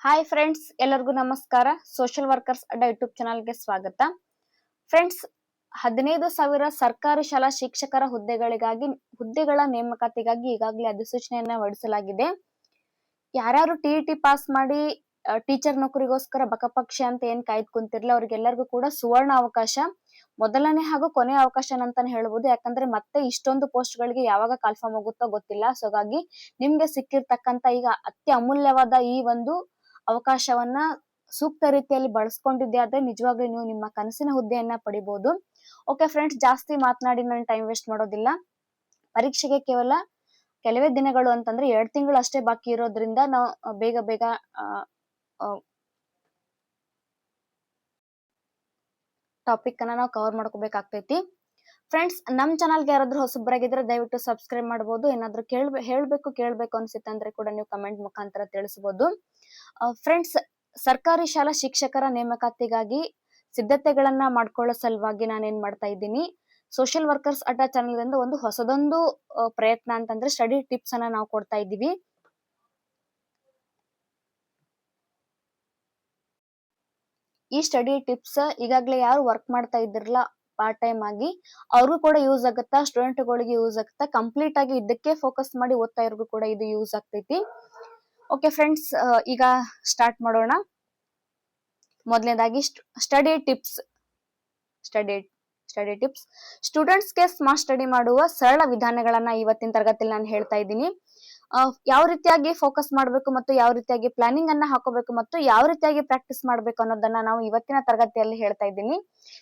Hi friends, ಎಲ್ಲರಿಗೂ ನಮಸ್ಕಾರ. Social workers ಅಡ್ಡ ಯೂಟ್ಯೂಬ್ ಚಾನಲ್ಗೆ ಸ್ವಾಗತ. ಫ್ರೆಂಡ್ಸ್, 15,000 ಸರ್ಕಾರಿ ಶಾಲಾ ಶಿಕ್ಷಕರ ಹುದ್ದೆಗಳ ನೇಮಕಾತಿಗಾಗಿ ಈಗಾಗಲೇ ಅಧಿಸೂಚನೆಯನ್ನ ಹೊರಡಿಸಲಾಗಿದೆ. ಯಾರ್ಯಾರು ಟಿಇಟಿ ಪಾಸ್ ಮಾಡಿ ಟೀಚರ್ ನೌಕರಿಗೋಸ್ಕರ ಬಕಪಕ್ಷಿ ಅಂತ ಏನ್ ಕಾಯ್ದು ಕುಂತಿರ್ಲಿಲ್ಲ, ಅವ್ರಿಗೆಲ್ಲರಿಗೂ ಕೂಡ ಸುವರ್ಣ ಅವಕಾಶ, ಮೊದಲನೇ ಹಾಗೂ ಕೊನೆಯ ಅವಕಾಶ ಅಂತಾನೆ ಹೇಳ್ಬೋದು. ಯಾಕಂದ್ರೆ ಮತ್ತೆ ಇಷ್ಟೊಂದು ಪೋಸ್ಟ್ ಗಳಿಗೆ ಯಾವಾಗ ಕಾಲ್ಫಾರ್ಮ್ ಆಗುತ್ತೋ ಗೊತ್ತಿಲ್ಲ. ಸೊ ಹಾಗಾಗಿ ನಿಮ್ಗೆ ಸಿಕ್ಕಿರ್ತಕ್ಕಂತ ಈಗ ಅತಿ ಅಮೂಲ್ಯವಾದ ಈ ಒಂದು ಅವಕಾಶವನ್ನ ಸೂಕ್ತ ರೀತಿಯಲ್ಲಿ ಬಳಸ್ಕೊಂಡಿದ್ದೆ ಆದ್ರೆ ನಿಜವಾಗ್ಲೂ ನೀವು ನಿಮ್ಮ ಕನಸಿನ ಹುದ್ದೆಯನ್ನ ಪಡಿಬಹುದು. ಓಕೆ ಫ್ರೆಂಡ್ಸ್, ಜಾಸ್ತಿ ಮಾತನಾಡಿ ನಾನು ಟೈಮ್ ವೇಸ್ಟ್ ಮಾಡೋದಿಲ್ಲ. ಪರೀಕ್ಷೆಗೆ ಕೇವಲ ಕೆಲವೇ ದಿನಗಳು ಅಂತಂದ್ರೆ 2 ತಿಂಗಳು ಅಷ್ಟೇ ಬಾಕಿ ಇರೋದ್ರಿಂದ ನಾವು ಬೇಗ ಟಾಪಿಕ್ ಅನ್ನ ನಾವು ಕವರ್ ಮಾಡ್ಕೋಬೇಕಾಗ್ತೈತಿ. ಫ್ರೆಂಡ್ಸ್, ನಮ್ ಚಾನಲ್ಗೆ ಯಾರಾದ್ರೂ ಹೊಸಬರಾಗಿದ್ರೆ ದಯವಿಟ್ಟು ಸಬ್ಸ್ಕ್ರೈಬ್ ಮಾಡಬಹುದು. ಏನಾದ್ರೂ ಕೇಳ್ಬೇಕು ಅನ್ಸಿತ್ತಂದ್ರೆ ಕೂಡ ನೀವು ಕಮೆಂಟ್ ಮುಖಾಂತರ ತಿಳಿಸಬಹುದು. ಫ್ರೆಂಡ್ಸ್, ಸರ್ಕಾರಿ ಶಾಲಾ ಶಿಕ್ಷಕರ ನೇಮಕಾತಿಗಾಗಿ ಸಿದ್ಧತೆಗಳನ್ನ ಮಾಡ್ಕೊಳ್ಳೋ ಸಲುವಾಗಿ ನಾನೇನ್ ಮಾಡ್ತಾ ಇದ್ದೀನಿ, ಸೋಷಿಯಲ್ ವರ್ಕರ್ಸ್ ಅಡ್ಡ ಚಾನಲ್ ಇಂದ ಒಂದು ಹೊಸದೊಂದು ಪ್ರಯತ್ನ ಅಂತಂದ್ರೆ ಸ್ಟಡಿ ಟಿಪ್ಸ್ ಅನ್ನ ನಾವು ಕೊಡ್ತಾ ಇದ್ದೀವಿ. ಈ ಸ್ಟಡಿ ಟಿಪ್ಸ್ ಈಗಾಗಲೇ ಯಾರು ವರ್ಕ್ ಮಾಡ್ತಾ ಇದ್ದಿರಲ್ಲ ಪಾರ್ಟ್ ಟೈಮ್ ಆಗಿ, ಅವ್ರಿಗೂ ಕೂಡ ಯೂಸ್ ಆಗುತ್ತಾ, ಸ್ಟೂಡೆಂಟ್ಗಳಿಗೆ ಯೂಸ್ ಆಗುತ್ತಾ, ಕಂಪ್ಲೀಟ್ ಆಗಿ ಇದಕ್ಕೆ ಫೋಕಸ್ ಮಾಡಿ ಓದ್ತಾ ಇರೋರ್ಗೂ ಕೂಡ ಇದು ಯೂಸ್ ಆಗ್ತೈತಿ. ಓಕೆ ಫ್ರೆಂಡ್ಸ್, ಈಗ ಸ್ಟಾರ್ಟ್ ಮಾಡೋಣ. ಮೊದಲನೇದಾಗಿ ಸ್ಟಡಿ ಟಿಪ್ಸ್. ಸ್ಟೂಡೆಂಟ್ಸ್ಗೆ ಸ್ಮಾರ್ಟ್ ಸ್ಟಡಿ ಮಾಡುವ ಸರಳ ವಿಧಾನಗಳನ್ನ ಇವತ್ತಿನ ತರಗತಿಯಲ್ಲಿ ನಾನು ಹೇಳ್ತಾ ಇದ್ದೀನಿ. ಯಾವ ರೀತಿಯಾಗಿ ಫೋಕಸ್ ಮಾಡಬೇಕು ಮತ್ತು ಯಾವ ರೀತಿಯಾಗಿ ಪ್ಲಾನಿಂಗ್ ಅನ್ನ ಹಾಕೋಬೇಕು ಮತ್ತು ಯಾವ ರೀತಿಯಾಗಿ ಪ್ರಾಕ್ಟೀಸ್ ಮಾಡಬೇಕು ಅನ್ನೋದನ್ನ ನಾವು ಇವತ್ತಿನ ತರಗತಿಯಲ್ಲಿ ಹೇಳ್ತಾ ಇದ್ದೀನಿ.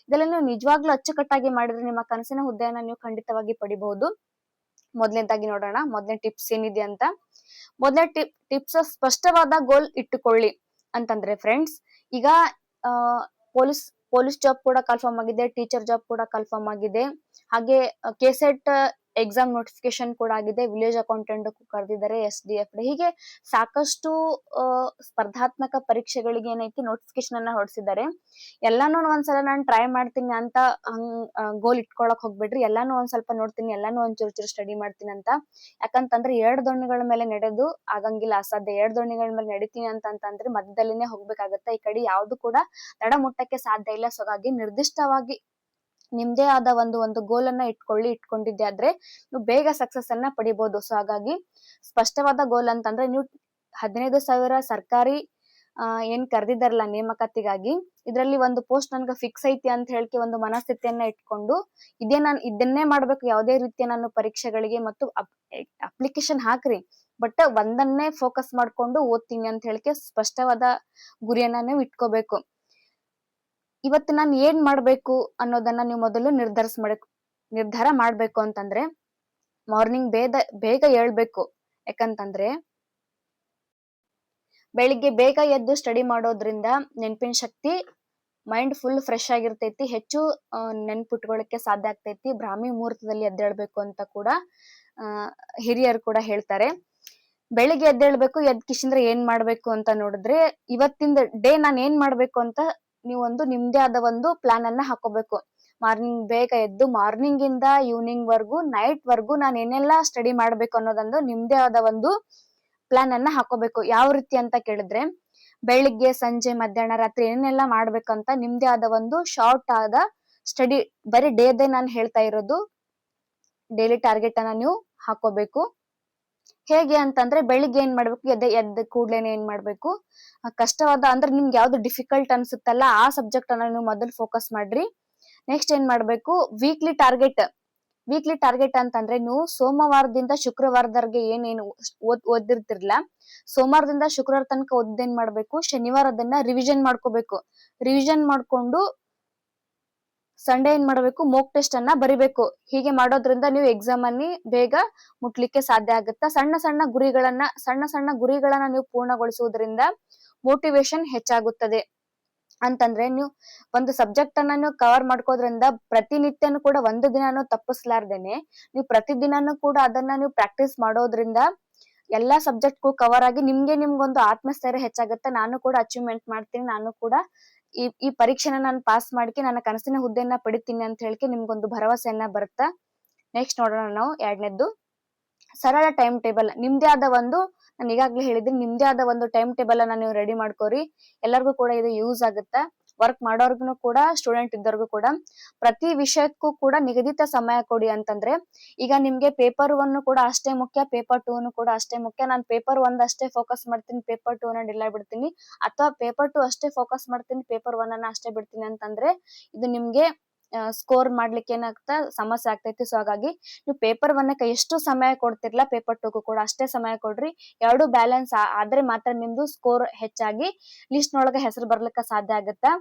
ಇದೆಲ್ಲ ನೀವು ನಿಜವಾಗ್ಲೂ ಅಚ್ಚುಕಟ್ಟಾಗಿ ಮಾಡಿದ್ರೆ ನಿಮ್ಮ ಕನಸಿನ ಹುದ್ದೆಯನ್ನ ನೀವು ಖಂಡಿತವಾಗಿ ಪಡಿಬಹುದು. ಮೊದಲನೇದಾಗಿ ನೋಡೋಣ ಮೊದಲನೇ ಟಿಪ್ಸ್ ಏನಿದೆ ಅಂತ. ಮೊದಲನೇ ಟಿಪ್ಸ್, ಸ್ಪಷ್ಟವಾದ ಗೋಲ್ ಇಟ್ಟುಕೊಳ್ಳಿ ಅಂತಂದ್ರೆ ಫ್ರೆಂಡ್ಸ್, ಈಗ ಪೊಲೀಸ್ ಜಾಬ್ ಕೂಡ ಕನ್ಫರ್ಮ್ ಆಗಿದೆ, ಟೀಚರ್ ಜಾಬ್ ಕೂಡ ಕನ್ಫರ್ಮ್ ಆಗಿದೆ, ಹಾಗೆ ಕೆಸೆಟ್ ಎಕ್ಸಾಮ್ ನೋಟಿಫಿಕೇಶನ್ ಕೂಡ ಆಗಿದೆ, ವಿಲೇಜ್ ಅಕೌಂಟೆಂಟ್ ಕರೆದಿದ್ದಾರೆ, SDF ಹೀಗೆ ಸಾಕಷ್ಟು ಸ್ಪರ್ಧಾತ್ಮಕ ಪರೀಕ್ಷೆಗಳಿಗೆ ಏನೈತಿ ನೋಟಿಫಿಕೇಶನ್ ಅನ್ನ ಹೊರಡಿಸಿದ್ದಾರೆ. ಎಲ್ಲಾನು ಒಂದ್ಸಲ ನಾನು ಟ್ರೈ ಮಾಡ್ತೀನಿ ಅಂತ ಗೋಲ್ ಇಟ್ಕೊಳಕ್ ಹೋಗ್ಬೇಡ್ರಿ. ಎಲ್ಲಾನು ಒಂದ್ ಸ್ವಲ್ಪ ನೋಡ್ತೀನಿ, ಎಲ್ಲಾನು ಒಂದ್ ಚೂರು ಸ್ಟಡಿ ಮಾಡ್ತೀನಿ ಅಂತ. ಯಾಕಂತಂದ್ರೆ 2 ದೋಣಿಗಳ ಮೇಲೆ ನಡೆದು ಆಗಂಗಿಲ್ಲ, ಅಸಾಧ್ಯ. 2 ದೋಣಿಗಳ ಮೇಲೆ ನಡಿತೀನಿ ಅಂತಂದ್ರೆ ಮಧ್ಯದಲ್ಲಿನೇ ಹೋಗ್ಬೇಕಾಗತ್ತೆ. ಈ ಕಡೆ ಯಾವ್ದು ಕೂಡ ತಡ ಮುಟ್ಟಕ್ಕೆ ಸಾಧ್ಯ ಇಲ್ಲ. ಸೊ ಹಾಗಾಗಿ ನಿರ್ದಿಷ್ಟವಾಗಿ ನಿಮ್ದೇ ಆದ ಒಂದು ಗೋಲ್ ಅನ್ನ ಇಟ್ಕೊಂಡಿದ್ದೆ ಆದ್ರೆ ನೀವು ಬೇಗ ಸಕ್ಸಸ್ ಅನ್ನ ಪಡಿಬಹುದು. ಸೊ ಹಾಗಾಗಿ ಸ್ಪಷ್ಟವಾದ ಗೋಲ್ ಅಂತಂದ್ರೆ ನೀವು 15,000 ಸರ್ಕಾರಿ ಏನ್ ಕರೆದಿದ್ದಾರಲ್ಲ ನೇಮಕಾತಿಗಾಗಿ, ಇದ್ರಲ್ಲಿ ಒಂದು ಪೋಸ್ಟ್ ನನ್ಗೆ ಫಿಕ್ಸ್ ಐತಿ ಅಂತ ಹೇಳಿ ಒಂದು ಮನಸ್ಥಿತಿಯನ್ನ ಇಟ್ಕೊಂಡು ಇದನ್ನೇ ಮಾಡ್ಬೇಕು, ಯಾವುದೇ ರೀತಿಯ ನಾನು ಪರೀಕ್ಷೆಗಳಿಗೆ ಮತ್ತು ಅಪ್ಲಿಕೇಶನ್ ಹಾಕ್ರಿ, ಬಟ್ ಒಂದನ್ನೇ ಫೋಕಸ್ ಮಾಡ್ಕೊಂಡು ಓದ್ತೀನಿ ಅಂತ ಹೇಳಿಕೆ ಸ್ಪಷ್ಟವಾದ ಗುರಿಯನ್ನ ನೀವು ಇಟ್ಕೋಬೇಕು. ಇವತ್ತು ನಾನು ಏನ್ ಮಾಡ್ಬೇಕು ಅನ್ನೋದನ್ನ ನೀವು ಮೊದಲು ನಿರ್ಧಾರ ಮಾಡ್ಬೇಕು ಅಂತಂದ್ರೆ ಮಾರ್ನಿಂಗ್ ಬೇಗ ಏಳ್ಬೇಕು. ಯಾಕಂತಂದ್ರೆ ಬೆಳಿಗ್ಗೆ ಬೇಗ ಎದ್ದು ಸ್ಟಡಿ ಮಾಡೋದ್ರಿಂದ ನೆನಪಿನ ಶಕ್ತಿ, ಮೈಂಡ್ ಫುಲ್ ಫ್ರೆಶ್ ಆಗಿರ್ತೈತಿ, ಹೆಚ್ಚು ನೆನ್ಪಿಟ್ಕೊಳ್ಳಕ್ಕೆ ಸಾಧ್ಯ ಆಗ್ತೈತಿ. ಬ್ರಾಹ್ಮಿ ಮುಹೂರ್ತದಲ್ಲಿ ಎದ್ದೇಳ್ಬೇಕು ಅಂತ ಕೂಡ ಹಿರಿಯರು ಕೂಡ ಹೇಳ್ತಾರೆ. ಬೆಳಿಗ್ಗೆ ಎದ್ದೇಳ್ಬೇಕು. ಕಿಶಿಂದ್ರೆ ಏನ್ ಮಾಡ್ಬೇಕು ಅಂತ ನೋಡಿದ್ರೆ, ಇವತ್ತಿಂದ ಡೇ ನಾನು ಏನ್ ಮಾಡ್ಬೇಕು ಅಂತ ನೀವೊಂದು ನಿಮ್ದೇ ಆದ ಒಂದು ಪ್ಲಾನ್ ಅನ್ನ ಹಾಕೋಬೇಕು. ಮಾರ್ನಿಂಗ್ ಬೇಗ ಎದ್ದು ಮಾರ್ನಿಂಗ್ ಇಂದ ಈವ್ನಿಂಗ್ ವರ್ಗು, ನೈಟ್ ವರ್ಗು ನಾನು ಏನೆಲ್ಲಾ ಸ್ಟಡಿ ಮಾಡ್ಬೇಕು ಅನ್ನೋದೊಂದು ನಿಮ್ದೇ ಆದ ಒಂದು ಪ್ಲಾನ್ ಅನ್ನ ಹಾಕೋಬೇಕು. ಯಾವ ರೀತಿ ಅಂತ ಕೇಳಿದ್ರೆ, ಬೆಳಿಗ್ಗೆ, ಸಂಜೆ, ಮಧ್ಯಾಹ್ನ, ರಾತ್ರಿ ಏನೆಲ್ಲಾ ಮಾಡ್ಬೇಕಂತ ನಿಮ್ದೇ ಆದ ಒಂದು ಶಾರ್ಟ್ ಆದ ಸ್ಟಡಿ, ಬರೀ ಡೇದೇ ನಾನು ಹೇಳ್ತಾ ಇರೋದು, ಡೈಲಿ ಟಾರ್ಗೆಟ್ ಅನ್ನ ನೀವು ಹಾಕೋಬೇಕು. ಹೇಗೆ ಅಂತಂದ್ರೆ, ಬೆಳಿಗ್ಗೆ ಏನ್ ಮಾಡ್ಬೇಕು, ಎದ್ದ ಕೂಡ್ಲೇನೆ ಏನ್ ಮಾಡ್ಬೇಕು, ಕಷ್ಟವಾದ ಅಂದ್ರೆ ನಿಮ್ಗೆ ಯಾವ್ದು ಡಿಫಿಕಲ್ಟ್ ಅನ್ಸುತ್ತಲ್ಲ ಆ ಸಬ್ಜೆಕ್ಟ್ ಅನ್ನ ನೀವು ಮೊದಲು ಫೋಕಸ್ ಮಾಡ್ರಿ. ನೆಕ್ಸ್ಟ್ ಏನ್ ಮಾಡ್ಬೇಕು, ವೀಕ್ಲಿ ಟಾರ್ಗೆಟ್ ಅಂತಂದ್ರೆ ನೀವು ಸೋಮವಾರದಿಂದ ಶುಕ್ರವಾರದವರೆಗೆ ಏನೇನು ಓದಿರ್ತಿರ್ಲ, ಸೋಮವಾರದಿಂದ ಶುಕ್ರವಾರ ತನಕ ಓದ್ದೇನ್ ಮಾಡ್ಬೇಕು, ಶನಿವಾರ ಅದನ್ನ ರಿವಿಷನ್ ಮಾಡ್ಕೋಬೇಕು. ರಿವಿಷನ್ ಮಾಡ್ಕೊಂಡು ಸಂಡೇ ಏನ್ ಮಾಡ್ಬೇಕು, ಮೋಕ್ ಟೆಸ್ಟ್ ಅನ್ನ ಬರಿಬೇಕು. ಹೀಗೆ ಮಾಡೋದ್ರಿಂದ ನೀವು ಎಕ್ಸಾಮ್ ಅಲ್ಲಿ ಬೇಗ ಮುಟ್ಲಿಕ್ಕೆ ಸಾಧ್ಯ ಆಗುತ್ತೆ. ಸಣ್ಣ ಸಣ್ಣ ಗುರಿಗಳನ್ನ ನೀವು ಪೂರ್ಣಗೊಳಿಸುವುದರಿಂದ ಮೋಟಿವೇಶನ್ ಹೆಚ್ಚಾಗುತ್ತದೆ. ಅಂತಂದ್ರೆ ನೀವು ಒಂದು ಸಬ್ಜೆಕ್ಟ್ ಅನ್ನ ನೀವು ಕವರ್ ಮಾಡ್ಕೋದ್ರಿಂದ ಪ್ರತಿನಿತ್ಯನೂ ಕೂಡ ಒಂದು ದಿನಾನು ತಪ್ಪಿಸ್ಲಾರ್ದೇನೆ ನೀವು ಪ್ರತಿದಿನಾನು ಕೂಡ ಅದನ್ನ ನೀವು ಪ್ರಾಕ್ಟೀಸ್ ಮಾಡೋದ್ರಿಂದ ಎಲ್ಲಾ ಸಬ್ಜೆಕ್ಟ್ಗೂ ಕವರ್ ಆಗಿ ನಿಮ್ಗೊಂದು ಆತ್ಮಸ್ಥೈರ್ಯ ಹೆಚ್ಚಾಗುತ್ತೆ. ನಾನು ಕೂಡ ಅಚೀವ್ಮೆಂಟ್ ಮಾಡ್ತೀನಿ, ನಾನು ಕೂಡ ಈ ಪರೀಕ್ಷೆನ ನಾನು ಪಾಸ್ ಮಾಡಿಕೆ ನನ್ನ ಕನಸಿನ ಹುದ್ದೆಯನ್ನ ಪಡಿತೀನಿ ಅಂತ ಹೇಳಿಕೆ ನಿಮ್ಗೊಂದು ಭರವಸೆಯನ್ನ ಬರುತ್ತಾ. ನೆಕ್ಸ್ಟ್ ನೋಡೋಣ ನಾವು 2ನೇದ್ದು, ಸರಳ ಟೈಮ್ ಟೇಬಲ್. ನಿಮ್ದೇ ಆದ ಒಂದು ನಾನು ಈಗಾಗ್ಲೇ ಹೇಳಿದ್ದೀನಿ, ನಿಮ್ದೇ ಆದ ಒಂದು ಟೈಮ್ ಟೇಬಲ್ ಅನ್ನ ನೀವು ರೆಡಿ ಮಾಡ್ಕೋರಿ. ಎಲ್ಲರಿಗೂ ಕೂಡ ಇದು ಯೂಸ್ ಆಗುತ್ತೆ. ವರ್ಕ್ ಮಾಡೋರ್ಗು ಕೂಡ, ಸ್ಟೂಡೆಂಟ್ ಇದ್ದವ್ರಿಗೂ ಕೂಡ ಪ್ರತಿ ವಿಷಯಕ್ಕೂ ಕೂಡ ನಿಗದಿತ ಸಮಯ ಕೊಡಿ. ಅಂತಂದ್ರೆ ಈಗ ನಿಮ್ಗೆ ಪೇಪರ್ 1 ಕೂಡ ಅಷ್ಟೇ ಮುಖ್ಯ, ಪೇಪರ್ 2 ಕೂಡ ಅಷ್ಟೇ ಮುಖ್ಯ. ನಾನು ಪೇಪರ್ 1 ಅಷ್ಟೇ ಫೋಕಸ್ ಮಾಡ್ತೀನಿ, ಪೇಪರ್ 2 ಡಿಲೇ ಬಿಡ್ತೀನಿ, ಅಥವಾ ಪೇಪರ್ 2 ಅಷ್ಟೇ ಫೋಕಸ್ ಮಾಡ್ತೀನಿ, ಪೇಪರ್ 1 ಅಷ್ಟೇ ಬಿಡ್ತೀನಿ ಅಂತಂದ್ರೆ ಇದು ನಿಮ್ಗೆ ಸ್ಕೋರ್ ಮಾಡ್ಲಿಕ್ಕೆ ಏನಾಗ್ತಾ ಸಮಸ್ಯೆ ಆಗ್ತೈತಿ. ಸೊ ಹಾಗಾಗಿ ನೀವು ಪೇಪರ್ 1 ಎಷ್ಟು ಸಮಯ ಕೊಡ್ತಿರ್ಲಾ, ಪೇಪರ್ 2 ಕೂಡ ಅಷ್ಟೇ ಸಮಯ ಕೊಡ್ರಿ. ಎರಡು ಬ್ಯಾಲೆನ್ಸ್ ಆದ್ರೆ ಮಾತ್ರ ನಿಮ್ದು ಸ್ಕೋರ್ ಹೆಚ್ಚಾಗಿ ಲಿಸ್ಟ್ ನೊಳಗೆ ಹೆಸರು ಬರ್ಲಿಕ್ಕೆ ಸಾಧ್ಯ ಆಗುತ್ತಾ.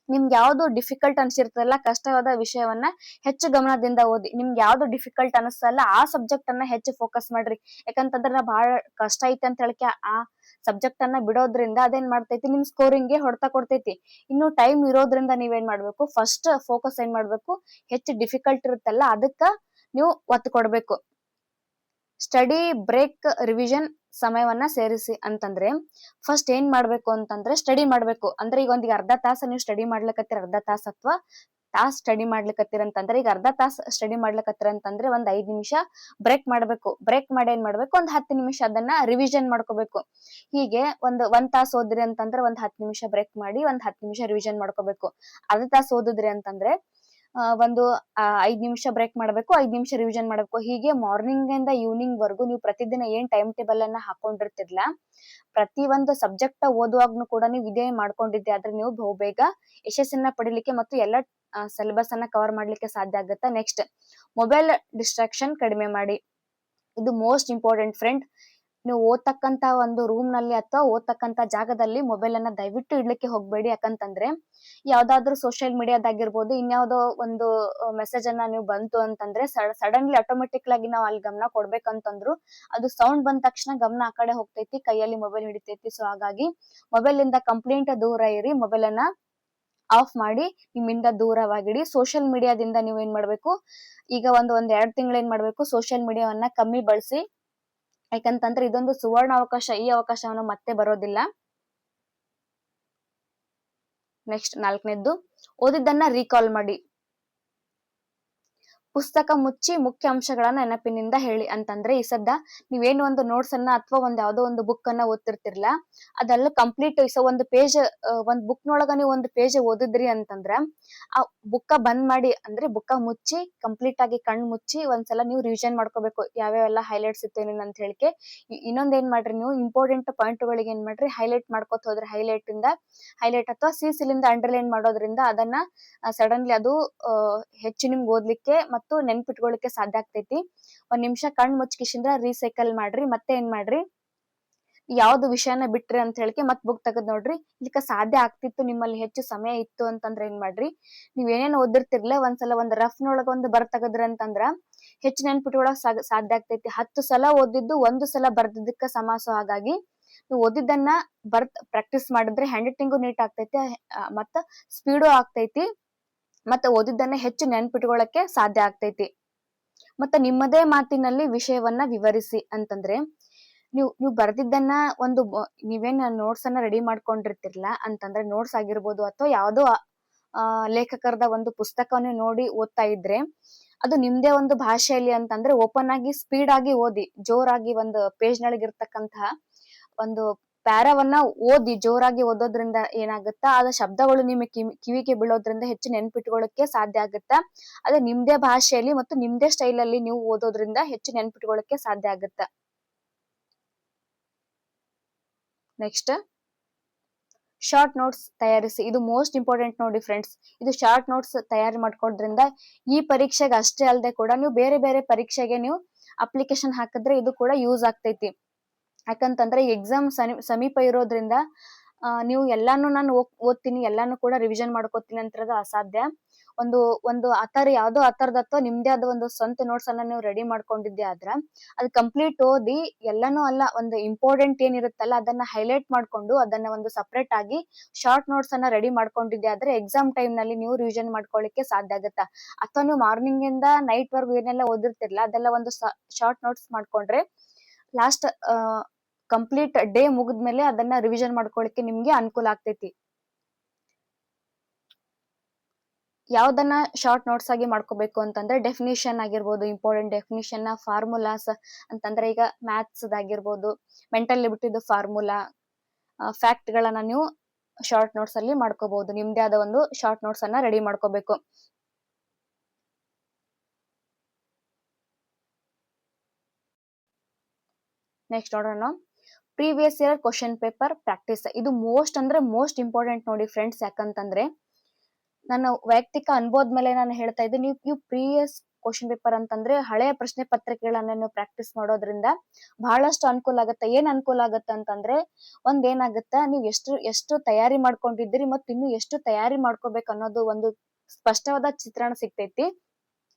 ನಿಮ್ಗೆ ಯಾವ್ದು ಡಿಫಿಕಲ್ಟ್ ಅನ್ಸಿರ್ತಲ್ಲ, ಕಷ್ಟವಾದ ವಿಷಯವನ್ನ ಹೆಚ್ಚು ಗಮನದಿಂದ ಓದಿ. ನಿಮ್ಗೆ ಯಾವ್ದು ಡಿಫಿಕಲ್ಟ್ ಅನಿಸ್ತಲ್ಲ ಆ ಸಬ್ಜೆಕ್ಟ್ ಅನ್ನ ಹೆಚ್ಚು ಫೋಕಸ್ ಮಾಡ್ರಿ. ಯಾಕಂತಂದ್ರೆ ನಾ ಬಹಳ ಕಷ್ಟ ಐತಿ ಅಂತ ಹೇಳಿಕೆ ಆ ಸಬ್ಜೆಕ್ಟ್ ಅನ್ನ ಬಿಡೋದ್ರಿಂದ ಅದೇನ್ ಮಾಡ್ತೈತಿ, ನಿಮ್ ಸ್ಕೋರಿಂಗ್ಗೆ ಹೊಡೆತ ಕೊಡ್ತೈತಿ. ಇನ್ನು ಟೈಮ್ ಇರೋದ್ರಿಂದ ನೀವೇನ್ ಮಾಡ್ಬೇಕು, ಫಸ್ಟ್ ಫೋಕಸ್ ಏನ್ ಮಾಡ್ಬೇಕು, ಹೆಚ್ಚು ಡಿಫಿಕಲ್ಟ್ ಇರುತ್ತಲ್ಲ ಅದಕ್ಕ ನೀವು ಒತ್ತು ಕೊಡ್ಬೇಕು. ಸ್ಟಡಿ ಬ್ರೇಕ್ ರಿವಿಷನ್ ಸಮಯವನ್ನ ಸೇರಿಸಿ ಅಂತಂದ್ರೆ ಫಸ್ಟ್ ಏನ್ ಮಾಡ್ಬೇಕು ಅಂತಂದ್ರೆ ಸ್ಟಡಿ ಮಾಡ್ಬೇಕು. ಅಂದ್ರೆ ಈಗ ಒಂದಿಗೆ ಅರ್ಧ ತಾಸ ನೀವು ಸ್ಟಡಿ ಮಾಡ್ಲಿಕತ್ತೀರ, ಅರ್ಧ ತಾಸ ಅಥವಾ ತಾಸ್ ಸ್ಟಡಿ ಮಾಡ್ಲಿಕತ್ತೀರ ಅಂತಂದ್ರೆ, ಈಗ ಅರ್ಧ ತಾಸ ಸ್ಟಡಿ ಮಾಡ್ಲಿಕತ್ತೀರ ಅಂತಂದ್ರೆ ಒಂದ್ 5 ನಿಮಿಷ ಬ್ರೇಕ್ ಮಾಡ್ಬೇಕು. ಬ್ರೇಕ್ ಮಾಡಿ ಏನ್ ಮಾಡ್ಬೇಕು, ಒಂದ್ 10 ನಿಮಿಷ ಅದನ್ನ ರಿವಿಷನ್ ಮಾಡ್ಕೋಬೇಕು. ಹೀಗೆ ಒಂದ್ ತಾಸ ಓದ್ರಿ ಅಂತಂದ್ರೆ ಒಂದ್ 10 ನಿಮಿಷ ಬ್ರೇಕ್ ಮಾಡಿ ಒಂದ್ 10 ನಿಮಿಷ ರಿವಿಷನ್ ಮಾಡ್ಕೋಬೇಕು. ಅರ್ಧ ತಾಸ ಓದಿದ್ರಿ ಅಂತಂದ್ರೆ ಒಂದು 5 ನಿಮಿಷ ಬ್ರೇಕ್ ಮಾಡ್ಬೇಕು, 5 ನಿಮಿಷ ರಿವಿಷನ್ ಮಾಡ್ಬೇಕು. ಹೀಗೆ ಮಾರ್ನಿಂಗ್ ಇಂದ ಈವ್ನಿಂಗ್ ವರ್ಗು ನೀವು ಪ್ರತಿದಿನ ಏನ್ ಟೈಮ್ ಟೇಬಲ್ ಅನ್ನ ಹಾಕೊಂಡಿರ್ತಿರ್ಲಾ, ಪ್ರತಿ ಒಂದು ಸಬ್ಜೆಕ್ಟ್ ಓದುವಾಗ್ನು ಕೂಡ ನೀವು ಇದೇ ಮಾಡ್ಕೊಂಡಿದ್ದೆ ಆದ್ರೆ ನೀವು ಬಹುಬೇಗ ಯಶಸ್ಸನ್ನ ಪಡಿಲಿಕ್ಕೆ ಮತ್ತು ಎಲ್ಲ ಸಿಲೆಬಸ್ ಅನ್ನ ಕವರ್ ಮಾಡ್ಲಿಕ್ಕೆ ಸಾಧ್ಯ ಆಗುತ್ತೆ. ನೆಕ್ಸ್ಟ್, ಮೊಬೈಲ್ ಡಿಸ್ಟ್ರಾಕ್ಷನ್ ಕಡಿಮೆ ಮಾಡಿ. ಇದು ಮೋಸ್ಟ್ ಇಂಪಾರ್ಟೆಂಟ್ ಫ್ರೆಂಡ್. ನೀವು ಓದ್ತಕ್ಕಂತ ಒಂದು ರೂಮ್ ನಲ್ಲಿ ಅಥವಾ ಓದ್ತಕ್ಕಂತ ಜಾಗದಲ್ಲಿ ಮೊಬೈಲ್ ಅನ್ನ ದಯವಿಟ್ಟು ಇಡ್ಲಿಕ್ಕೆ ಹೋಗ್ಬೇಡಿ. ಯಾಕಂತಂದ್ರೆ ಯಾವ್ದಾದ್ರು ಸೋಷಿಯಲ್ ಮೀಡಿಯಾದಾಗಿರ್ಬೋದು, ಇನ್ಯಾವುದೋ ಒಂದು ಮೆಸೇಜ್ ಅನ್ನ ನೀವು ಬಂತು ಅಂತಂದ್ರೆ ಸಡನ್ಲಿ ಆಟೋಮೆಟಿಕ್ ಆಗಿ ನಾವು ಅಲ್ಲಿ ಗಮನ ಕೊಡ್ಬೇಕಂತಂದ್ರು ಅದು ಸೌಂಡ್ ಬಂದ ತಕ್ಷಣ ಗಮನ ಆ ಕಡೆ ಹೋಗ್ತೈತಿ, ಕೈಯಲ್ಲಿ ಮೊಬೈಲ್ ಹಿಡಿತೈತಿ. ಸೊ ಹಾಗಾಗಿ ಮೊಬೈಲ್ ಇಂದ ಕಂಪ್ಲೀಟ್ ದೂರ ಇರಿ, ಮೊಬೈಲ್ ಅನ್ನ ಆಫ್ ಮಾಡಿ ನಿಮ್ಮಿಂದ ದೂರವಾಗಿಡಿ. ಸೋಷಿಯಲ್ ಮೀಡಿಯಾದಿಂದ ನೀವು ಏನ್ ಮಾಡ್ಬೇಕು, ಈಗ ಒಂದ್ 2 ತಿಂಗಳು ಏನ್ ಮಾಡ್ಬೇಕು, ಸೋಷಿಯಲ್ ಮೀಡಿಯಾವನ್ನ ಕಮ್ಮಿ ಬಳಸಿ. ಯಾಕಂತಂದ್ರೆ ಇದೊಂದು ಸುವರ್ಣ ಅವಕಾಶ, ಈ ಅವಕಾಶವನ್ನು ಮತ್ತೆ ಬರೋದಿಲ್ಲ. ನೆಕ್ಸ್ಟ್ 4ನೇದ್ದು, ಓದಿದ್ದನ್ನ ರೀಕಾಲ್ ಮಾಡಿ. ಪುಸ್ತಕ ಮುಚ್ಚಿ ಮುಖ್ಯ ಅಂಶಗಳನ್ನ ನೆನಪಿನಿಂದ ಹೇಳಿ. ಅಂತಂದ್ರೆ ಈ ಸದ್ದ ನೀವೇನು ಒಂದು ನೋಟ್ಸ್ ಅನ್ನ ಅಥವಾ ಒಂದ್ ಯಾವ್ದೋ ಒಂದು ಬುಕ್ ಅನ್ನ ಓದ್ತಿರ್ತಿರ್ಲ, ಅದೆಲ್ಲ ಕಂಪ್ಲೀಟ್ ಒಂದು ಪೇಜ್, ಒಂದ್ ಬುಕ್ ನೊಳಗ ನೀವು ಒಂದು ಪೇಜ್ ಓದಿದ್ರಿ ಅಂತಂದ್ರ ಆ ಬುಕ್ಕ ಬಂದ್ ಮಾಡಿ, ಅಂದ್ರೆ ಬುಕ್ಕ ಮುಚ್ಚಿ ಕಂಪ್ಲೀಟ್ ಆಗಿ ಕಣ್ ಮುಚ್ಚಿ ಒಂದ್ಸಲ ನೀವು ರಿವಿಷನ್ ಮಾಡ್ಕೋಬೇಕು, ಯಾವ್ಯಾವೆಲ್ಲ ಹೈಲೈಟ್ಸ್ ಇತ್ತು ಏನೇನ್ ಅಂತ ಹೇಳಿಕೆ. ಇನ್ನೊಂದ್ ಏನ್ ಮಾಡ್ರಿ, ನೀವು ಇಂಪಾರ್ಟೆಂಟ್ ಪಾಯಿಂಟ್ ಗಳಿಗೆ ಏನ್ ಮಾಡ್ರಿ, ಹೈಲೈಟ್ ಮಾಡ್ಕೋತ ಹೋದ್ರೆ ಹೈಲೈಟ್ ಅಥವಾ ಸಿಲಿಂದ ಅಂಡರ್ಲೈನ್ ಮಾಡೋದ್ರಿಂದ ಅದನ್ನ ಸಡನ್ಲಿ ಅದು ಹೆಚ್ಚು ನಿಮ್ಗೆ ಓದ್ಲಿಕ್ಕೆ ಮತ್ತು ನೆನ್ಪಿಟ್ಕೊಳ್ಳಿಕ್ಕೆ ಸಾಧ್ಯ ಆಗ್ತೈತಿ. ಒಂದ್ ನಿಮಿಷ ಕಣ್ ಮುಚ್ಕಿಸಿಂದ ರೀಸೈಕಲ್ ಮಾಡ್ರಿ. ಮತ್ತೆ ಏನ್ ಮಾಡ್ರಿ, ಯಾವ್ದು ವಿಷಯನ ಬಿಟ್ರಿ ಅಂತ ಹೇಳಿಕೆ ಮತ್ ಬುಕ್ ತೆಗದ್ ನೋಡ್ರಿ. ಇಲ್ಲಿಕ ಸಾಧ್ಯ ಆಗ್ತಿತ್ತು, ನಿಮ್ಮಲ್ಲಿ ಹೆಚ್ಚು ಸಮಯ ಇತ್ತು ಅಂತಂದ್ರೆ ಏನ್ ಮಾಡ್ರಿ, ನೀವ್ ಏನೇನ್ ಓದಿರ್ತಿರ್ಲ ಒಂದ್ಸಲ ಒಂದ್ ರಫ್ ನೊಳಗ ಒಂದು ಬರ್ ತೆಗದ್ರಿ ಅಂತಂದ್ರ ಹೆಚ್ಚು ನೆನ್ಪಿಟ್ಕೊಳಕ್ ಸಾಧ್ಯ ಆಗ್ತೈತಿ. 10 ಸಲ ಓದಿದ್ದು 1 ಸಲ ಬರ್ದಿದ್ದಕ್ಕ ಸಮ. ಸೊ ಹಾಗಾಗಿ ನೀವು ಓದಿದ್ದನ್ನ ಪ್ರಾಕ್ಟೀಸ್ ಮಾಡಿದ್ರೆ ಹ್ಯಾಂಡ್ ರೈಟಿಂಗು ನೀಟ್ ಆಗ್ತೈತಿ, ಮತ್ತ ಸ್ಪೀಡು ಆಗ್ತೈತಿ, ಮತ್ತೆ ಓದಿದ್ದನ್ನ ಹೆಚ್ಚು ನೆನ್ಪಿಟ್ಕೊಳಕ್ಕೆ ಸಾಧ್ಯ ಆಗ್ತೈತಿ. ಮತ್ತೆ ನಿಮ್ಮದೇ ಮಾತಿನಲ್ಲಿ ವಿಷಯವನ್ನ ವಿವರಿಸಿ. ಅಂತಂದ್ರೆ ನೀವು ಬರ್ದಿದ್ದನ್ನ ಒಂದು ನೀವೇನ್ ನೋಟ್ಸ್ ಅನ್ನ ರೆಡಿ ಮಾಡ್ಕೊಂಡಿರ್ತಿರ್ಲ ಅಂತಂದ್ರೆ ನೋಟ್ಸ್ ಆಗಿರ್ಬೋದು ಅಥವಾ ಯಾವ್ದೋ ಲೇಖಕರದ ಒಂದು ಪುಸ್ತಕವನ್ನು ನೋಡಿ ಓದ್ತಾ ಇದ್ರೆ ಅದು ನಿಮ್ದೇ ಒಂದು ಭಾಷೆಯಲ್ಲಿ ಅಂತಂದ್ರೆ ಓಪನ್ ಆಗಿ ಸ್ಪೀಡ್ ಆಗಿ ಓದಿ, ಜೋರಾಗಿ ಒಂದು ಪೇಜ್ ನೊಳಗಿರ್ತಕ್ಕಂತಹ ಒಂದು ಪ್ಯಾರವನ್ನ ಓದಿ. ಜೋರಾಗಿ ಓದೋದ್ರಿಂದ ಏನಾಗುತ್ತಾ, ಅದ ಶಬ್ದಗಳು ನಿಮಗೆ ಕಿವಿಗೆ ಬೀಳೋದ್ರಿಂದ ಹೆಚ್ಚು ನೆನ್ಪಿಟ್ಕೊಳ್ಳಕ್ಕೆ ಸಾಧ್ಯ ಆಗುತ್ತಾ. ಅದೇ ನಿಮ್ದೇ ಭಾಷೆಯಲ್ಲಿ ಮತ್ತು ನಿಮ್ದೇ ಸ್ಟೈಲ್ ಅಲ್ಲಿ ನೀವು ಓದೋದ್ರಿಂದ ಹೆಚ್ಚು ನೆನ್ಪಿಟ್ಕೊಳ್ಳಕ್ಕೆ ಸಾಧ್ಯ ಆಗುತ್ತ. ನೆಕ್ಸ್ಟ್, ಶಾರ್ಟ್ ನೋಟ್ಸ್ ತಯಾರಿಸಿ. ಇದು ಮೋಸ್ಟ್ ಇಂಪಾರ್ಟೆಂಟ್ ನೋಡಿ ಫ್ರೆಂಡ್ಸ್. ಇದು ಶಾರ್ಟ್ ನೋಟ್ಸ್ ತಯಾರಿ ಮಾಡ್ಕೊಳ್ದ್ರಿಂದ ಈ ಪರೀಕ್ಷೆಗೆ ಅಷ್ಟೇ ಅಲ್ಲದೆ ಕೂಡ ನೀವು ಬೇರೆ ಬೇರೆ ಪರೀಕ್ಷೆಗೆ ನೀವು ಅಪ್ಲಿಕೇಶನ್ ಹಾಕಿದ್ರೆ ಇದು ಕೂಡ ಯೂಸ್ ಆಗ್ತೈತಿ. ಯಾಕಂತಂದ್ರೆ ಎಕ್ಸಾಮ್ ಸಮೀಪ ಇರೋದ್ರಿಂದ ನೀವು ಎಲ್ಲಾನು ನಾನು ಓದ್ತೀನಿ, ಎಲ್ಲಾನು ಕೂಡ ರಿವಿಷನ್ ಮಾಡ್ಕೋತೀನಿ ಅಂತಿರೋದು ಅಸಾಧ್ಯ. ಒಂದು ಯಾವ್ದೋ ಅಥರ್ದತ್ತೋ ನಿಮ್ದೇ ಆದ ಒಂದು ಸ್ವಂತ ನೋಟ್ಸ್ ಅನ್ನ ನೀವು ರೆಡಿ ಮಾಡ್ಕೊಂಡಿದ್ದೆ ಆದ್ರ ಅದು ಕಂಪ್ಲೀಟ್ ಓದಿ ಎಲ್ಲಾನು ಅಲ್ಲ, ಒಂದು ಇಂಪಾರ್ಟೆಂಟ್ ಏನಿರುತ್ತಲ್ಲ ಅದನ್ನ ಹೈಲೈಟ್ ಮಾಡ್ಕೊಂಡು ಅದನ್ನ ಒಂದು ಸಪರೇಟ್ ಆಗಿ ಶಾರ್ಟ್ ನೋಟ್ಸ್ ಅನ್ನ ರೆಡಿ ಮಾಡ್ಕೊಂಡಿದ್ದೆ ಆದ್ರೆ ಎಕ್ಸಾಮ್ ಟೈಮ್ ನಲ್ಲಿ ನೀವು ರಿವಿಷನ್ ಮಾಡ್ಕೊಳ್ಳಿಕ್ಕೆ ಸಾಧ್ಯ ಆಗುತ್ತಾ. ಅಥವಾ ನೀವು ಮಾರ್ನಿಂಗ್ ಇಂದ ನೈಟ್ ವರ್ಗು ಏನೆಲ್ಲ ಓದಿರ್ತಿರ್ಲ ಅದೆಲ್ಲ ಒಂದು ಶಾರ್ಟ್ ನೋಟ್ಸ್ ಮಾಡ್ಕೊಂಡ್ರೆ ಲಾಸ್ಟ್ ಕಂಪ್ಲೀಟ್ ಡೇ ಮುಗಿದ್ಮೇಲೆ ಅದನ್ನ ರಿವಿಷನ್ ಮಾಡ್ಕೊಳ್ಳಿಕ್ಕೆ ನಿಮ್ಗೆ ಅನುಕೂಲ ಆಗ್ತೈತಿ. ಯಾವ್ದನ್ನ ಶಾರ್ಟ್ ನೋಟ್ಸ್ ಆಗಿ ಮಾಡ್ಕೋಬೇಕು ಅಂತಂದ್ರೆ ಡೆಫಿನಿಷನ್ ಆಗಿರ್ಬೋದು, ಇಂಪಾರ್ಟೆಂಟ್ ಡೆಫಿನಿಷನ್, ಫಾರ್ಮುಲಾಸ್ ಅಂತಂದ್ರೆ ಈಗ ಮ್ಯಾಥ್ಸ್ ಆಗಿರ್ಬೋದು, ಮೆಂಟಲ್ ಎಬಿಲಿಟಿದು ಫಾರ್ಮುಲಾ, ಫ್ಯಾಕ್ಟ್ ಗಳನ್ನ ನೀವು ಶಾರ್ಟ್ ನೋಟ್ಸ್ ಅಲ್ಲಿ ಮಾಡ್ಕೋಬಹುದು. ನಿಮ್ದೇ ಆದ ಒಂದು ಶಾರ್ಟ್ ನೋಟ್ಸ್ ಅನ್ನ ರೆಡಿ ಮಾಡ್ಕೋಬೇಕು. ನೆಕ್ಸ್ಟ್ ನೋಡೋಣ, previous year question paper practice. ಇದು ಮೋಸ್ಟ್ ಇಂಪಾರ್ಟೆಂಟ್ ನೋಡಿ ಫ್ರೆಂಡ್ಸ್. ಯಾಕಂತಂದ್ರೆ ನನ್ನ ವೈಯಕ್ತಿಕ ಅನುಭವದ ಮೇಲೆ ನಾನು ಹೇಳ್ತಾ ಇದ್ದೀನಿ, ನೀವು ಪ್ರೀವಿಯಸ್ ಕ್ವಶನ್ ಪೇಪರ್ ಅಂತಂದ್ರೆ ಹಳೆಯ ಪ್ರಶ್ನೆ ಪತ್ರಿಕೆಗಳನ್ನ ನೀವು ಪ್ರಾಕ್ಟೀಸ್ ಮಾಡೋದ್ರಿಂದ ಬಹಳಷ್ಟು ಅನುಕೂಲ ಆಗುತ್ತೆ. ಏನ್ ಅನುಕೂಲ ಆಗುತ್ತೆ ಅಂತಂದ್ರೆ, ಏನಾಗುತ್ತೆ, ನೀವು ಎಷ್ಟು ತಯಾರಿ ಮಾಡ್ಕೊಂಡಿದ್ದೀರಿ ಮತ್ತು ಇನ್ನು ಎಷ್ಟು ತಯಾರಿ ಮಾಡ್ಕೋಬೇಕು ಅನ್ನೋದು ಒಂದು ಸ್ಪಷ್ಟವಾದ ಚಿತ್ರಣ ಸಿಗ್ತೈತಿ.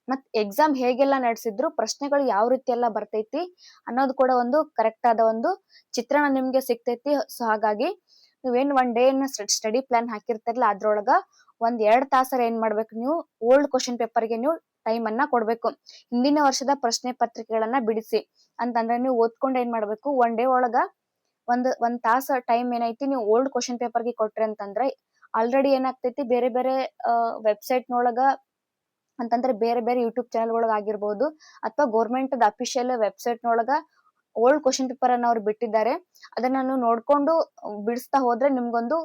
ಮತ್ ಎಕ್ಸಾಮ್ ಹೇಗೆಲ್ಲ ನಡೆಸಿದ್ರು, ಪ್ರಶ್ನೆಗಳು ಯಾವ ರೀತಿ ಎಲ್ಲ ಬರ್ತೈತಿ ಅನ್ನೋದು ಕೂಡ ಒಂದು ಕರೆಕ್ಟ್ ಆದ ಒಂದು ಚಿತ್ರಣ ನಿಮ್ಗೆ ಸಿಗ್ತೈತಿ. ಸೊ ಹಾಗಾಗಿ ನೀವೇನ್ ಒನ್ ಡೇ ಸ್ಟಡಿ ಪ್ಲಾನ್ ಹಾಕಿರ್ತಾರಲ್ಲ, ಅದ್ರೊಳಗ 1-2 ತಾಸರ ಏನ್ ಮಾಡ್ಬೇಕು, ನೀವು ಓಲ್ಡ್ ಕ್ವಶನ್ ಪೇಪರ್ಗೆ ನೀವು ಟೈಮ್ ಅನ್ನ ಕೊಡ್ಬೇಕು. ಹಿಂದಿನ ವರ್ಷದ ಪ್ರಶ್ನೆ ಪತ್ರಿಕೆಗಳನ್ನ ಬಿಡಿಸಿ ಅಂತಂದ್ರೆ ನೀವು ಓದ್ಕೊಂಡು ಏನ್ ಮಾಡ್ಬೇಕು, ಒನ್ ಡೇ ಒಳಗ ಒಂದ್ ತಾಸ ಟೈಮ್ ಏನೈತಿ ನೀವು ಓಲ್ಡ್ ಕ್ವಶನ್ ಪೇಪರ್ಗೆ ಕೊಟ್ರಿ ಅಂತಂದ್ರೆ ಆಲ್ರೆಡಿ ಏನಾಗ್ತೈತಿ, ಬೇರೆ ಬೇರೆ ವೆಬ್ಸೈಟ್ ನೊಳಗ ಅಂತಂದ್ರೆ ಬೇರೆ ಬೇರೆ ಯೂಟ್ಯೂಬ್ ಚಾನಲ್ ಒಳಗ ಆಗಿರ್ಬೋದು, ಅಥವಾ ಗೌರ್ಮೆಂಟ್ ಅಫಿಷಿಯಲ್ ವೆಬ್ಸೈಟ್ ನೊಳಗ ಓಲ್ಡ್ ಕ್ವಶನ್ ಪೇಪರ್ ಅನ್ನ ಅವ್ರು ಬಿಟ್ಟಿದ್ದಾರೆ. ಅದನ್ನ ನೀವು ನೋಡ್ಕೊಂಡು ಬಿಡಿಸ್ತಾ ಹೋದ್ರೆ ನಿಮ್ಗೊಂದು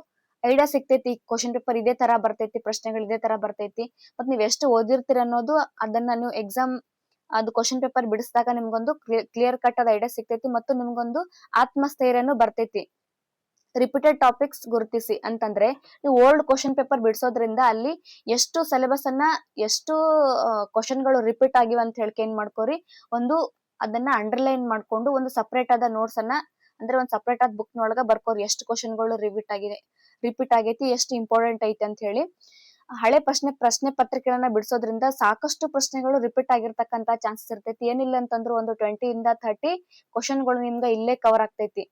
ಐಡಿಯಾ ಸಿಗ್ತೈತಿ, ಕ್ವಶನ್ ಪೇಪರ್ ಇದೇ ತರ ಬರ್ತೈತಿ, ಪ್ರಶ್ನೆಗಳು ಇದೇ ತರ ಬರ್ತೈತಿ, ಮತ್ ನೀವ್ ಎಷ್ಟು ಓದಿರ್ತೀರ ಅನ್ನೋದು ಅದನ್ನ ನೀವು ಎಕ್ಸಾಮ್ ಅದು ಕ್ವಶನ್ ಪೇಪರ್ ಬಿಡಿಸಿದಾಗ ನಿಮ್ಗೊಂದು ಕ್ಲಿಯರ್ ಕಟ್ ಆದ ಐಡಿಯಾ ಸಿಗ್ತೈತಿ ಮತ್ತು ನಿಮ್ಗೊಂದು ಆತ್ಮಸ್ಥೈರ್ಯನೂ ಬರ್ತೈತಿ. ರಿಪೀಟೆಡ್ ಟಾಪಿಕ್ಸ್ ಗುರುತಿಸಿ ಅಂತಂದ್ರೆ, ನೀವು ಓಲ್ಡ್ ಕ್ವಶನ್ ಪೇಪರ್ ಬಿಡಿಸೋದ್ರಿಂದ ಅಲ್ಲಿ ಎಷ್ಟು ಸಿಲೆಬಸ್ ಅನ್ನ ಎಷ್ಟು ಕ್ವಶನ್ಗಳು ರಿಪೀಟ್ ಆಗಿವೆ ಅಂತ ಹೇಳಿ ಏನ್ ಮಾಡ್ಕೋರಿ, ಅದನ್ನ ಅಂಡರ್ಲೈನ್ ಮಾಡ್ಕೊಂಡು ಒಂದು ಸಪರೇಟ್ ಆದ ನೋಟ್ಸ್ ಅನ್ನ, ಅಂದ್ರೆ ಒಂದು ಸಪರೇಟ್ ಆದ ಬುಕ್ ನೊಳಗ ಬರ್ಕೋರಿ, ಎಷ್ಟು ಕ್ವಶನ್ಗಳು ರಿಪೀಟ್ ಆಗೈತಿ, ಎಷ್ಟು ಇಂಪಾರ್ಟೆಂಟ್ ಐತಿ ಅಂತ ಹೇಳಿ. ಹಳೆ ಪ್ರಶ್ನೆ ಪತ್ರಿಕೆಗಳನ್ನ ಬಿಡಿಸೋದ್ರಿಂದ ಸಾಕಷ್ಟು ಪ್ರಶ್ನೆಗಳು ರಿಪೀಟ್ ಆಗಿರ್ತಕ್ಕಂತ ಚಾನ್ಸಸ್ ಇರ್ತೈತಿ. ಏನಿಲ್ಲ ಅಂತಂದ್ರೆ ಒಂದು 20-30 ಕ್ವಶನ್ಗಳು ನಿಮ್ಗೆ ಇಲ್ಲೇ ಕವರ್ ಆಗ್ತೈತಿ.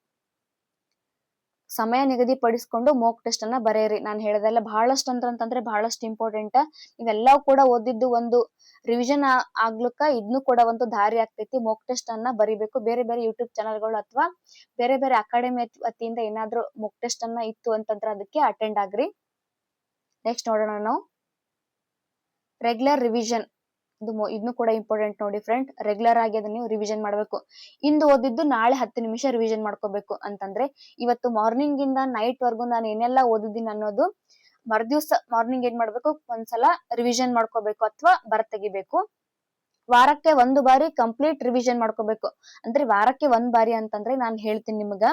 ಸಮಯ ನಿಗದಿಪಡಿಸಿಕೊಂಡು ಮೋಕ್ ಟೆಸ್ಟ್ ಅನ್ನ ಬರೆಯಿರಿ. ನಾನು ಹೇಳದೆಲ್ಲ ಬಹಳಷ್ಟು ಅಂತಂದ್ರೆ ಬಹಳಷ್ಟು ಇಂಪಾರ್ಟೆಂಟ್. ಇವೆಲ್ಲವೂ ಕೂಡ ಓದಿದ್ದು ಒಂದು ರಿವಿಷನ್ ಆಗ್ಲಿಕ್ಕ ಇದನ್ನು ಕೂಡ ಒಂದು ದಾರಿ ಆಗ್ತೈತಿ. ಮೋಕ್ ಟೆಸ್ಟ್ ಅನ್ನ ಬರಿಬೇಕು. ಬೇರೆ ಬೇರೆ ಯೂಟ್ಯೂಬ್ ಚಾನಲ್ಗಳು ಅಥವಾ ಬೇರೆ ಬೇರೆ ಅಕಾಡೆಮಿ ವತಿಯಿಂದ ಏನಾದ್ರೂ ಮೋಕ್ ಟೆಸ್ಟ್ ಅನ್ನ ಇತ್ತು ಅಂತಂದ್ರೆ ಅದಕ್ಕೆ ಅಟೆಂಡ್ ಆಗ್ರಿ. ನೆಕ್ಸ್ಟ್ ನೋಡೋಣ ನಾವು ರೆಗ್ಯುಲರ್ ರಿವಿಷನ್. ಇದನ್ನು ಕೂಡ ಇಂಪಾರ್ಟೆಂಟ್ ನೋಡಿ ಫ್ರೆಂಡ್. ರೆಗ್ಯುಲರ್ ಆಗಿ ಅದನ್ನ ನೀವು ರಿವಿಷನ್ ಮಾಡ್ಬೇಕು. ಇಂದು ಓದಿದ್ದು ನಾಳೆ 10 ನಿಮಿಷ ರಿವಿಷನ್ ಮಾಡ್ಕೋಬೇಕು ಅಂತಂದ್ರೆ, ಇವತ್ತು ಮಾರ್ನಿಂಗ್ ಇಂದ ನೈಟ್ ವರ್ಗು ನಾನು ಏನೆಲ್ಲ ಓದಿದ್ದೀನಿ ಅನ್ನೋದು ಮರುದಿವ್ಸ ಮಾರ್ನಿಂಗ್ ಏನ್ ಮಾಡ್ಬೇಕು, ಒಂದ್ಸಲ ರಿವಿಷನ್ ಮಾಡ್ಕೋಬೇಕು ಅಥವಾ ತೆಗಿಬೇಕು. ವಾರಕ್ಕೆ 1 ಬಾರಿ ಕಂಪ್ಲೀಟ್ ರಿವಿಷನ್ ಮಾಡ್ಕೋಬೇಕು. ಅಂದ್ರೆ ವಾರಕ್ಕೆ 1 ಬಾರಿ ಅಂತಂದ್ರೆ ನಾನು ಹೇಳ್ತೀನಿ ನಿಮ್ಗ,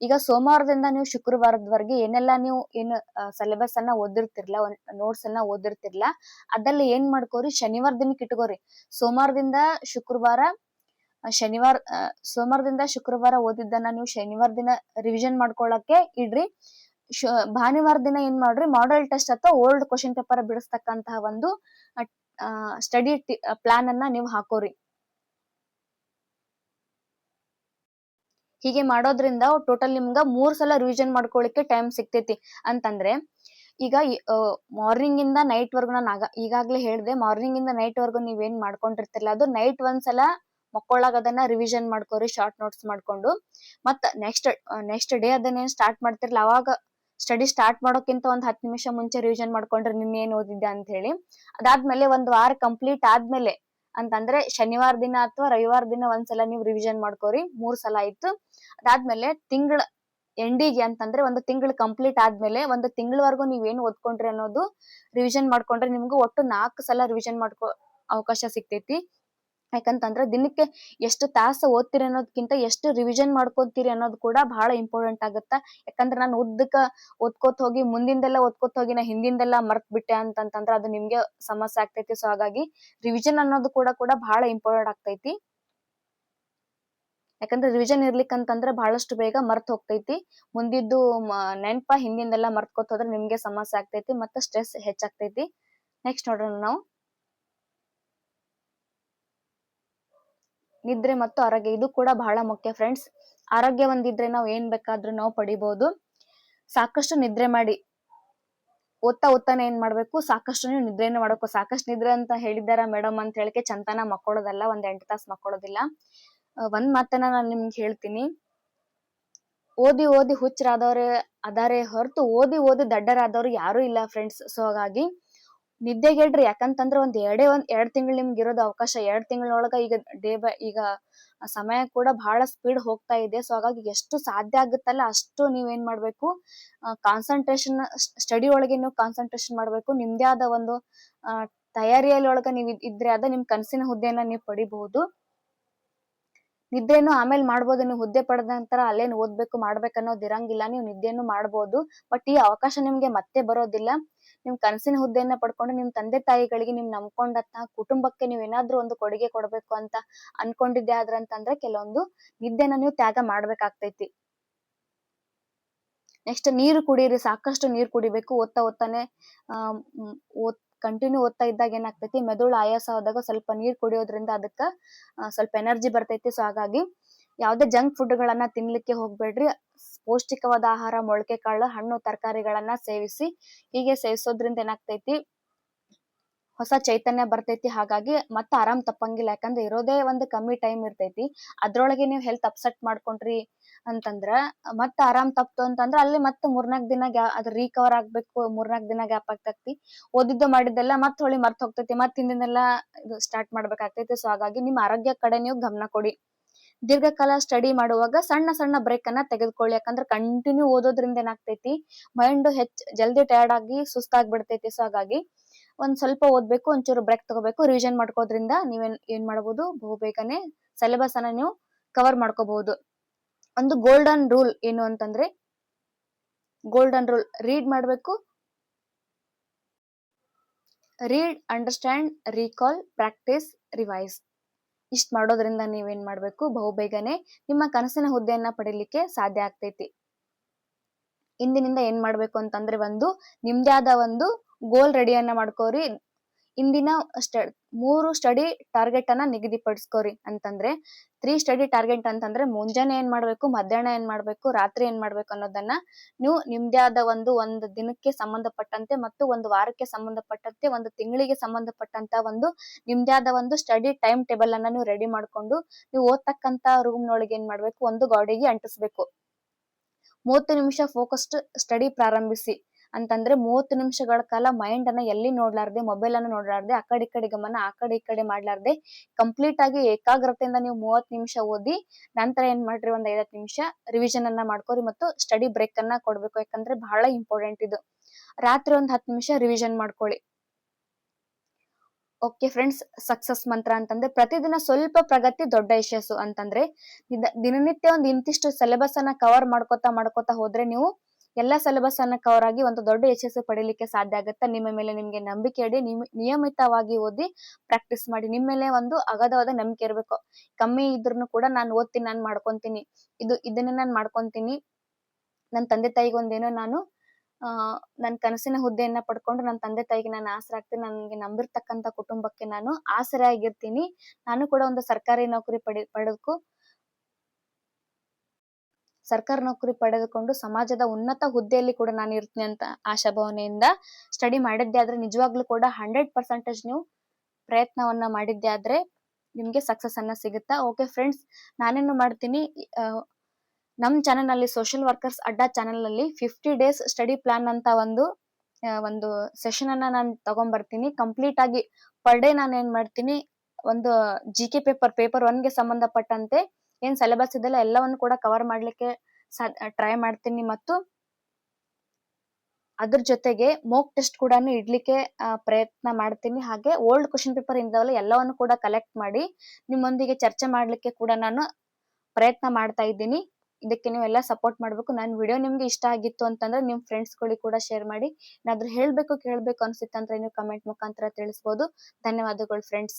ಈಗ ಸೋಮವಾರದಿಂದ ನೀವು ಶುಕ್ರವಾರದವರೆಗೆ ಏನೆಲ್ಲ ನೀವು ಸಿಲೆಬಸ್ ಅನ್ನ ಓದಿರ್ತಿರ್ಲ, ನೋಟ್ಸ್ ಅನ್ನ ಓದಿರ್ತಿರ್ಲ, ಅದಲ್ಲಿ ಏನ್ ಮಾಡ್ಕೋರಿ, ಶನಿವಾರ ದಿನಕ್ಕೆ ಇಟ್ಕೋರಿ. ಸೋಮವಾರದಿಂದ ಶುಕ್ರವಾರ ಓದಿದ್ದನ್ನ ನೀವು ಶನಿವಾರ ದಿನ ರಿವಿಷನ್ ಮಾಡ್ಕೊಳಕ್ಕೆ ಇಡ್ರಿ. ಭಾನುವಾರ ದಿನ ಏನ್ ಮಾಡ್ರಿ, ಮಾಡೆಲ್ ಟೆಸ್ಟ್ ಅಥವಾ ಓಲ್ಡ್ ಕ್ವಶನ್ ಪೇಪರ್ ಬಿಡಿಸ್ತಕ್ಕಂತಹ ಒಂದು ಸ್ಟಡಿ ಪ್ಲಾನ್ ಅನ್ನ ನೀವು ಹಾಕೋರಿ. ಹೀಗೆ ಮಾಡೋದ್ರಿಂದ ಟೋಟಲ್ ನಿಮ್ಗ 3 ಸಲ ರಿವಿಷನ್ ಮಾಡ್ಕೊಳ್ಳಿಕ್ಕೆ ಟೈಮ್ ಸಿಗ್ತೈತಿ. ಅಂತಂದ್ರೆ ಈಗ ಮಾರ್ನಿಂಗ್ ಇಂದ ನೈಟ್ ವರ್ಗು ನಾನು ಈಗಾಗ್ಲೇ ಹೇಳ್ದೆ, ಮಾರ್ನಿಂಗ್ ಇಂದ ನೈಟ್ ವರ್ಗು ನೀವೇನ್ ಮಾಡ್ಕೊಂಡಿರ್ತಿರಲ್ಲ, ಅದು ನೈಟ್ ಒಂದ್ಸಲ ಮಕ್ಕೊಳಾಗ ಅದನ್ನ ರಿವಿಷನ್ ಮಾಡ್ಕೋರಿ, ಶಾರ್ಟ್ ನೋಟ್ಸ್ ಮಾಡ್ಕೊಂಡು. ಮತ್ತ ನೆಕ್ಸ್ಟ್ ಡೇ ಅದನ್ನೇನ್ ಸ್ಟಾರ್ಟ್ ಮಾಡ್ತಿರ್ಲ, ಅವಾಗ ಸ್ಟಡಿ ಸ್ಟಾರ್ಟ್ ಮಾಡೋಕ್ಕಿಂತ 10 ನಿಮಿಷ ಮುಂಚೆ ರಿವಿಷನ್ ಮಾಡ್ಕೊಂಡ್ರೆ ನಿನ್ನೇನ್ ಓದಿದ್ದೆ ಅಂತ ಹೇಳಿ. ಅದಾದ್ಮೇಲೆ 1 ವಾರ ಕಂಪ್ಲೀಟ್ ಆದ್ಮೇಲೆ ಅಂತಂದ್ರೆ ಶನಿವಾರ ದಿನ ಅಥವಾ ರವಿವಾರ ದಿನ ಒಂದ್ಸಲ ನೀವು ರಿವಿಷನ್ ಮಾಡ್ಕೋರಿ. 3 ಸಲ ಆಯ್ತು. ಅದಾದ್ಮೇಲೆ ತಿಂಗಳ ಎಂಡಿಗೆ ಅಂತಂದ್ರೆ 1 ತಿಂಗಳು ಕಂಪ್ಲೀಟ್ ಆದ್ಮೇಲೆ 1 ತಿಂಗಳವರೆಗೂ ನೀವೇನು ಓದ್ಕೊಂಡ್ರಿ ಅನ್ನೋದು ರಿವಿಷನ್ ಮಾಡ್ಕೊಂಡ್ರೆ ನಿಮ್ಗೆ ಒಟ್ಟು 4 ಸಲ ರಿವಿಷನ್ ಅವಕಾಶ ಸಿಗ್ತೈತಿ. ಯಾಕಂತಂದ್ರೆ ದಿನಕ್ಕೆ ಎಷ್ಟು ತಾಸು ಓದ್ತೀರಿ ಅನ್ನೋದಕ್ಕಿಂತ ಎಷ್ಟು ರಿವಿಷನ್ ಮಾಡ್ಕೋತೀರಿ ಅನ್ನೋದು ಕೂಡ ಬಹಳ ಇಂಪಾರ್ಟೆಂಟ್ ಆಗುತ್ತಾ. ಯಾಕಂದ್ರೆ ನಾನು ಉದ್ದಕ್ಕ ಓದ್ಕೋತ ಹೋಗಿ ಮುಂದಿಂದೆಲ್ಲ ಓದ್ಕೋತ ಹೋಗಿ ನಾ ಹಿಂದಿಂದೆಲ್ಲ ಮರ್ತ್ ಬಿಟ್ಟೆ ಅಂತಂದ್ರೆ ಅದು ನಿಮ್ಗೆ ಸಮಸ್ಯೆ ಆಗ್ತೈತಿ. ಸೊ ಹಾಗಾಗಿ ರಿವಿಷನ್ ಅನ್ನೋದು ಕೂಡ ಬಹಳ ಇಂಪಾರ್ಟೆಂಟ್ ಆಗ್ತೈತಿ. ಯಾಕಂದ್ರೆ ರಿವಿಷನ್ ಇರ್ಲಿಕ್ಕಂತಂದ್ರೆ ಬಹಳಷ್ಟು ಬೇಗ ಮರ್ತ್ ಹೋಗ್ತೈತಿ. ಮುಂದಿದ್ದು ನೆನಪ ಹಿಂದಿಂದೆಲ್ಲ ಮರ್ತ್ಕೋತ ಹೋದ್ರೆ ನಿಮ್ಗೆ ಸಮಸ್ಯೆ ಆಗ್ತೈತಿ ಮತ್ತೆ ಸ್ಟ್ರೆಸ್ ಹೆಚ್ಚಾಗ್ತೈತಿ. ನೆಕ್ಸ್ಟ್ ನೋಡೋಣ ನಾವು ನಿದ್ರೆ ಮತ್ತು ಆರೋಗ್ಯ. ಇದು ಕೂಡ ಬಹಳ ಮುಖ್ಯ ಫ್ರೆಂಡ್ಸ್. ಆರೋಗ್ಯ ಒಂದಿದ್ರೆ ನಾವು ಏನ್ ಬೇಕಾದ್ರೂ ನಾವು ಪಡಿಬಹುದು. ಸಾಕಷ್ಟು ನಿದ್ರೆ ಮಾಡಿ. ಓದ್ತಾನೆ ಏನ್ ಮಾಡ್ಬೇಕು, ಸಾಕಷ್ಟು ನೀವು ನಿದ್ರೆಯನ್ನು ಮಾಡ್ಬೇಕು. ಸಾಕಷ್ಟು ನಿದ್ರೆ ಅಂತ ಹೇಳಿದಾರ ಮೇಡಮ್ ಅಂತ ಹೇಳಿಕೆ ಚಂತನ ಮಕ್ಕೊಳ್ಳೋದಲ್ಲ, 8 ತಾಸು ಮಕ್ಕೊಳ್ಳೋದಿಲ್ಲ. ಒಂದ್ ಮಾತನ್ನ ನಾನು ನಿಮ್ಗೆ ಹೇಳ್ತೀನಿ, ಓದಿ ಹುಚ್ಚರಾದವ್ರೆ ಅದಾರೆ ಹೊರತು ಓದಿ ದಡ್ಡರಾದವ್ರು ಯಾರು ಇಲ್ಲ ಫ್ರೆಂಡ್ಸ್. ಸೊ ಹಾಗಾಗಿ ನಿದ್ದೆಗೆಡ್ರಿ. ಯಾಕಂತಂದ್ರ ಒಂದ್ 2 ತಿಂಗಳು ನಿಮ್ಗೆ ಇರೋದು ಅವಕಾಶ. 2 ತಿಂಗಳೊಳಗ ಈಗ ಸಮಯ ಕೂಡ ಬಹಳ ಸ್ಪೀಡ್ ಹೋಗ್ತಾ ಇದೆ. ಸೊ ಹಾಗಾಗಿ ಎಷ್ಟು ಸಾಧ್ಯ ಆಗುತ್ತಲ್ಲ ಅಷ್ಟು ನೀವೇನ್ ಮಾಡ್ಬೇಕು, ಕಾನ್ಸಂಟ್ರೇಷನ್, ಸ್ಟಡಿ ಒಳಗೆ ನೀವು ಕಾನ್ಸಂಟ್ರೇಷನ್ ಮಾಡ್ಬೇಕು. ನಿಮ್ದೇ ಆದ ಒಂದು ತಯಾರಿಯಲ್ಲಿ ಒಳಗ ನೀವು ಇದ್ರೆ ಅದ ನಿಮ್ ಕನಸಿನ ಹುದ್ದೆಯನ್ನ ನೀವು ಪಡಿಬಹುದು. ನಿದ್ದೆನು ಆಮೇಲೆ ಮಾಡ್ಬೋದು. ನೀವು ಹುದ್ದೆ ಪಡೆದ ನಂತರ ಅಲ್ಲೇನು ಓದ್ಬೇಕು ಮಾಡ್ಬೇಕು ಅನ್ನೋದು ಇರಂಗಿಲ್ಲ. ನೀವು ನಿದ್ದೆನು ಮಾಡ್ಬೋದು. ಬಟ್ ಈ ಅವಕಾಶ ನಿಮ್ಗೆ ಮತ್ತೆ ಬರೋದಿಲ್ಲ. ನಿಮ್ ಕನಸಿನ ಹುದ್ದೆಯನ್ನ ಪಡ್ಕೊಂಡು ನಿಮ್ ತಂದೆ ತಾಯಿಗಳಿಗೆ, ನಿಮ್ ನಂಬ್ಕೊಂಡಂತಹ ಕುಟುಂಬಕ್ಕೆ ನೀವ್ ಏನಾದ್ರೂ ಒಂದು ಕೊಡುಗೆ ಕೊಡ್ಬೇಕು ಅಂತ ಅನ್ಕೊಂಡಿದ್ದೆ ಆದ್ರಂತಂದ್ರೆ ಕೆಲವೊಂದು ನಿದ್ದೆನ ನೀವು ತ್ಯಾಗ ಮಾಡ್ಬೇಕಾಗ್ತೈತಿ. ನೆಕ್ಸ್ಟ್ ನೀರು ಕುಡೀರಿ, ಸಾಕಷ್ಟು ನೀರು ಕುಡಿಬೇಕು. ಓದ್ತಾನೆ ಕಂಟಿನ್ಯೂ ಓದ್ತಾ ಇದ್ದಾಗ ಏನಾಗ್ತೈತಿ, ಮೆದುಳು ಆಯಾಸ ಆದಾಗ ಸ್ವಲ್ಪ ನೀರ್ ಕುಡಿಯೋದ್ರಿಂದ ಅದಕ್ಕ ಸ್ವಲ್ಪ ಎನರ್ಜಿ ಬರ್ತೈತಿ. ಸೊ ಹಾಗಾಗಿ ಯಾವ್ದೇ ಜಂಕ್ ಫುಡ್ ಗಳನ್ನ ತಿನ್ಲಿಕ್ಕೆ ಹೋಗ್ಬೇಡ್ರಿ. ಪೌಷ್ಟಿಕವಾದ ಆಹಾರ, ಮೊಳಕೆ ಕಾಳು, ಹಣ್ಣು, ತರಕಾರಿಗಳನ್ನ ಸೇವಿಸಿ. ಹೀಗೆ ಸೇವಿಸೋದ್ರಿಂದ ಏನಾಗ್ತೈತಿ, ಹೊಸ ಚೈತನ್ಯ ಬರ್ತೈತಿ. ಹಾಗಾಗಿ ಮತ್ತೆ ಆರಾಮ್ ತಪ್ಪಂಗಿಲ್ಲ. ಯಾಕಂದ್ರೆ ಇರೋದೇ ಒಂದು ಕಮ್ಮಿ ಟೈಮ್ ಇರ್ತೈತಿ. ಅದ್ರೊಳಗೆ ನೀವು ಹೆಲ್ತ್ ಅಪ್ಸೆಟ್ ಮಾಡ್ಕೊಂಡ್ರಿ ಅಂತಂದ್ರ ಮತ್ತೆ ಆರಾಮ್ ತಪ್ತು ಅಂತಂದ್ರ ಅಲ್ಲಿ ಮತ್ತೆ 3-4 ದಿನ ಅದ್ ರಿಕವರ್ ಆಗ್ಬೇಕು. 3-4 ದಿನ ಗ್ಯಾಪ್ ಆಗ್ತೈತಿ. ಓದಿದ್ದು ಮಾಡಿದ್ದೆಲ್ಲ ಮತ್ತೆ ಹೊಳಿ ಮರ್ತ್ ಹೋಗ್ತೈತಿ. ಮತ್ತೆ ಹಿಂದಿನೆಲ್ಲ ಇದು ಸ್ಟಾರ್ಟ್ ಮಾಡ್ಬೇಕಾಗ್ತೈತಿ. ಸೊ ಹಾಗಾಗಿ ನಿಮ್ಮ ಆರೋಗ್ಯ ಕಡೆ ನೀವು ಗಮನ ಕೊಡಿ. ದೀರ್ಘಕಾಲ ಸ್ಟಡಿ ಮಾಡುವಾಗ ಸಣ್ಣ ಸಣ್ಣ ಬ್ರೇಕ್ ಅನ್ನ ತೆಗೆದುಕೊಳ್ಳಿ. ಯಾಕಂದ್ರೆ ಕಂಟಿನ್ಯೂ ಓದೋದ್ರಿಂದ ಏನಾಗ್ತೈತಿ, ಮೈಂಡ್ ಜಲ್ದಿ ಟಯರ್ಡ್ ಆಗಿ ಸುಸ್ತಾಗ್ಬಿಡ್ತೈತಿ. ಸೊ ಹಾಗಾಗಿ ಒಂದ್ ಸ್ವಲ್ಪ ಓದ್ಬೇಕು, ಒಂಚೂರು ಬ್ರೇಕ್ ತಗೋಬೇಕು. ರಿವಿಷನ್ ಮಾಡ್ಕೋದ್ರಿಂದ ಏನ್ ಮಾಡಬಹುದು, ಬಹು ಬೇಗನೆ ಸಿಲೆಬಸ್ ಅನ್ನ ನೀವು ಕವರ್ ಮಾಡ್ಕೋಬಹುದು. ಒಂದು ಗೋಲ್ಡನ್ ರೂಲ್ ಏನು ಅಂತಂದ್ರೆ, ರೀಡ್ ಮಾಡ್ಬೇಕು. Read, understand, recall, practice, revise. ಇಷ್ಟ್ ಮಾಡೋದ್ರಿಂದ ನೀವೇನ್ ಮಾಡ್ಬೇಕು, ಬಹುಬೇಗನೆ ನಿಮ್ಮ ಕನಸಿನ ಹುದ್ದೆಯನ್ನ ಪಡಿಲಿಕ್ಕೆ ಸಾಧ್ಯ ಆಗ್ತೈತಿ. ಇಂದಿನಿಂದ ಏನ್ ಮಾಡ್ಬೇಕು ಅಂತಂದ್ರೆ, ನಿಮ್ದೇ ಆದ ಒಂದು ಗೋಲ್ ರೆಡಿಯನ್ನ ಮಾಡ್ಕೋರಿ. ಇಂದಿನ 3 ಸ್ಟಡಿ ಟಾರ್ಗೆಟ್ ಅನ್ನ ನಿಗದಿಪಡಿಸ್ಕೋರಿ. ಅಂತಂದ್ರೆ 3 ಸ್ಟಡಿ ಟಾರ್ಗೆಟ್ ಅಂತಂದ್ರೆ ಮುಂಜಾನೆ ಏನ್ ಮಾಡ್ಬೇಕು, ಮಧ್ಯಾಹ್ನ ಏನ್ ಮಾಡ್ಬೇಕು, ರಾತ್ರಿ ಏನ್ ಮಾಡ್ಬೇಕು ಅನ್ನೋದನ್ನ ನೀವು ನಿಮ್ದೇ ಆದ ಒಂದು ದಿನಕ್ಕೆ ಸಂಬಂಧಪಟ್ಟಂತೆ, ಮತ್ತು ಒಂದು ವಾರಕ್ಕೆ ಸಂಬಂಧಪಟ್ಟಂತೆ, ಒಂದು ತಿಂಗಳಿಗೆ ಸಂಬಂಧಪಟ್ಟಂತ ನಿಮ್ದೇ ಆದ ಒಂದು ಸ್ಟಡಿ ಟೈಮ್ ಟೇಬಲ್ ಅನ್ನ ನೀವು ರೆಡಿ ಮಾಡ್ಕೊಂಡು, ನೀವು ಓದ್ತಕ್ಕಂತ ರೂಮ್ ನೊಳಗೆ ಏನ್ ಮಾಡ್ಬೇಕು, ಒಂದು ಗೋಡೆಗೆ ಅಂಟಿಸ್ಬೇಕು. 30 ನಿಮಿಷ ಫೋಕಸ್ಡ್ ಸ್ಟಡಿ ಪ್ರಾರಂಭಿಸಿ. ಅಂತಂದ್ರೆ 30 ನಿಮಿಷಗಳ ಕಾಲ ಮೈಂಡ್ ಅನ್ನ ಎಲ್ಲಿ ನೋಡ್ಲಾರ್ದೆ, ಮೊಬೈಲ್ ಅನ್ನ ನೋಡ್ಲಾರ್ದೆ, ಆ ಕಡೆ ಗಮನ ಈ ಕಡೆ ಮಾಡ್ಲಾರ್ದೆ ಕಂಪ್ಲೀಟ್ ಆಗಿ ಏಕಾಗ್ರತೆಯಿಂದ ನೀವು 30 ನಿಮಿಷ ಓದಿ. ನಂತರ ಏನ್ ಮಾಡ್ರಿ, ಒಂದ್ 5 ನಿಮಿಷ ರಿವಿಷನ್ ಅನ್ನ ಮಾಡ್ಕೋರಿ ಮತ್ತು ಸ್ಟಡಿ ಬ್ರೇಕ್ ಅನ್ನ ಕೊಡ್ಬೇಕು. ಯಾಕಂದ್ರೆ ಬಹಳ ಇಂಪಾರ್ಟೆಂಟ್ ಇದು. ರಾತ್ರಿ ಒಂದ್ 10 ನಿಮಿಷ ರಿವಿಷನ್ ಮಾಡ್ಕೊಳ್ಳಿ. ಓಕೆ ಫ್ರೆಂಡ್ಸ್, ಸಕ್ಸಸ್ ಮಂತ್ರ ಅಂತಂದ್ರೆ ಪ್ರತಿದಿನ ಸ್ವಲ್ಪ ಪ್ರಗತಿ ದೊಡ್ಡ ಯಶಸ್ಸು. ಅಂತಂದ್ರೆ ದಿನನಿತ್ಯ ಒಂದು ಇಂತಿಷ್ಟು ಸಿಲೆಬಸ್ ಅನ್ನ ಕವರ್ ಮಾಡ್ಕೋತಾ ಹೋದ್ರೆ ನೀವು ಎಲ್ಲಾ ಸಿಲೆಬಸ್ ಅನ್ನ ಕವರ್ ಆಗಿ ಒಂದು ದೊಡ್ಡ ಯಶಸ್ಸು ಪಡಿಲಿಕ್ಕೆ ಸಾಧ್ಯ ಆಗುತ್ತೆ. ನಿಮ್ಮ ಮೇಲೆ ನಿಮ್ಗೆ ನಂಬಿಕೆ ಇಡಿ. ನಿಯಮಿತವಾಗಿ ಓದಿ ಪ್ರಾಕ್ಟೀಸ್ ಮಾಡಿ. ನಿಮ್ಮ ಮೇಲೆ ಒಂದು ಅಗಾಧವಾದ ನಂಬಿಕೆ ಇರಬೇಕು. ಕಮ್ಮಿ ಇದ್ರೂ ಕೂಡ ನಾನು ಓದ್ತೀನಿ, ನಾನು ಮಾಡ್ಕೊಂತೀನಿ, ಇದನ್ನ ನಾನು ಮಾಡ್ಕೊಂತೀನಿ, ನನ್ನ ತಂದೆ ತಾಯಿಗೆ ಒಂದೇನೋ ನಾನು ನನ್ನ ಕನಸಿನ ಹುದ್ದೆಯನ್ನ ಪಡ್ಕೊಂಡು ನನ್ನ ತಂದೆ ತಾಯಿಗೆ ನಾನು ಆಸರಾಗ್ತೀನಿ, ನನಗೆ ನಂಬಿರ್ತಕ್ಕಂಥ ಕುಟುಂಬಕ್ಕೆ ನಾನು ಆಸರೆ ಆಗಿರ್ತೀನಿ, ನಾನು ಕೂಡ ಒಂದು ಸರ್ಕಾರಿ ನೌಕರಿ ಪಡೆದುಕೊಂಡು ಸಮಾಜದ ಉನ್ನತ ಹುದ್ದೆಯಲ್ಲಿ ಕೂಡ ನಾನು ಇರ್ತೀನಿ ಅಂತ ಆಶಾಭಾವನೆಯಿಂದ ಸ್ಟಡಿ ಮಾಡಿದ್ದೆ ಆದ್ರೆ, ನಿಜವಾಗ್ಲೂ ಕೂಡ 100% ನೀವು ಪ್ರಯತ್ನವನ್ನ ಮಾಡಿದ್ದೆ ಆದ್ರೆ ನಿಮ್ಗೆ ಸಕ್ಸಸ್ ಅನ್ನ ಸಿಗುತ್ತಾ. ಓಕೆ ಫ್ರೆಂಡ್ಸ್, ನಾನೇನು ಮಾಡ್ತೀನಿ, ನಮ್ ಚಾನೆಲ್ ಅಲ್ಲಿ ಸೋಷಿಯಲ್ ವರ್ಕರ್ಸ್ ಅಡ್ಡಾ ಚಾನೆಲ್ ಅಲ್ಲಿ 50 ಡೇಸ್ ಸ್ಟಡಿ ಪ್ಲಾನ್ ಅಂತ ಒಂದು ಸೆಷನ್ ಅನ್ನ ನಾನು ತಗೊಂಡ್ಬರ್ತೀನಿ. ಕಂಪ್ಲೀಟ್ ಆಗಿ ಪರ್ ಡೇ ನಾನು ಏನ್ ಮಾಡ್ತೀನಿ, ಒಂದು GK ಪೇಪರ್ 1 ಗೆ ಸಂಬಂಧಪಟ್ಟಂತೆ ಏನ್ ಸಿಲೆಬಸ್ ಇದೆಲ್ಲ ಎಲ್ಲವನ್ನು ಕೂಡ ಕವರ್ ಮಾಡ್ಲಿಕ್ಕೆ ಟ್ರೈ ಮಾಡ್ತೀನಿ. ಮತ್ತು ಅದ್ರ ಜೊತೆಗೆ ಮೋಕ್ ಟೆಸ್ಟ್ ಕೂಡ ಇಡ್ಲಿಕ್ಕೆ ಪ್ರಯತ್ನ ಮಾಡ್ತೀನಿ. ಹಾಗೆ ಓಲ್ಡ್ ಕ್ವಶನ್ ಪೇಪರ್ ಇಂದವಲ್ಲ ಎಲ್ಲವನ್ನು ಕೂಡ ಕಲೆಕ್ಟ್ ಮಾಡಿ ನಿಮ್ಮೊಂದಿಗೆ ಚರ್ಚೆ ಮಾಡ್ಲಿಕ್ಕೆ ಕೂಡ ನಾನು ಪ್ರಯತ್ನ ಮಾಡ್ತಾ ಇದ್ದೀನಿ. ಇದಕ್ಕೆ ನೀವೆಲ್ಲ ಸಪೋರ್ಟ್ ಮಾಡ್ಬೇಕು. ನನ್ನ ವಿಡಿಯೋ ನಿಮ್ಗೆ ಇಷ್ಟ ಆಗಿತ್ತು ಅಂತಂದ್ರೆ ನಿಮ್ ಫ್ರೆಂಡ್ಸ್ ಗಳಿಗೆ ಕೂಡ ಶೇರ್ ಮಾಡಿ. ಏನಾದ್ರೂ ಕೇಳ್ಬೇಕು ಅನ್ಸಿತ್ತಂದ್ರೆ ನೀವು ಕಮೆಂಟ್ ಮುಖಾಂತರ ತಿಳಿಸಬಹುದು. ಧನ್ಯವಾದಗಳು ಫ್ರೆಂಡ್ಸ್.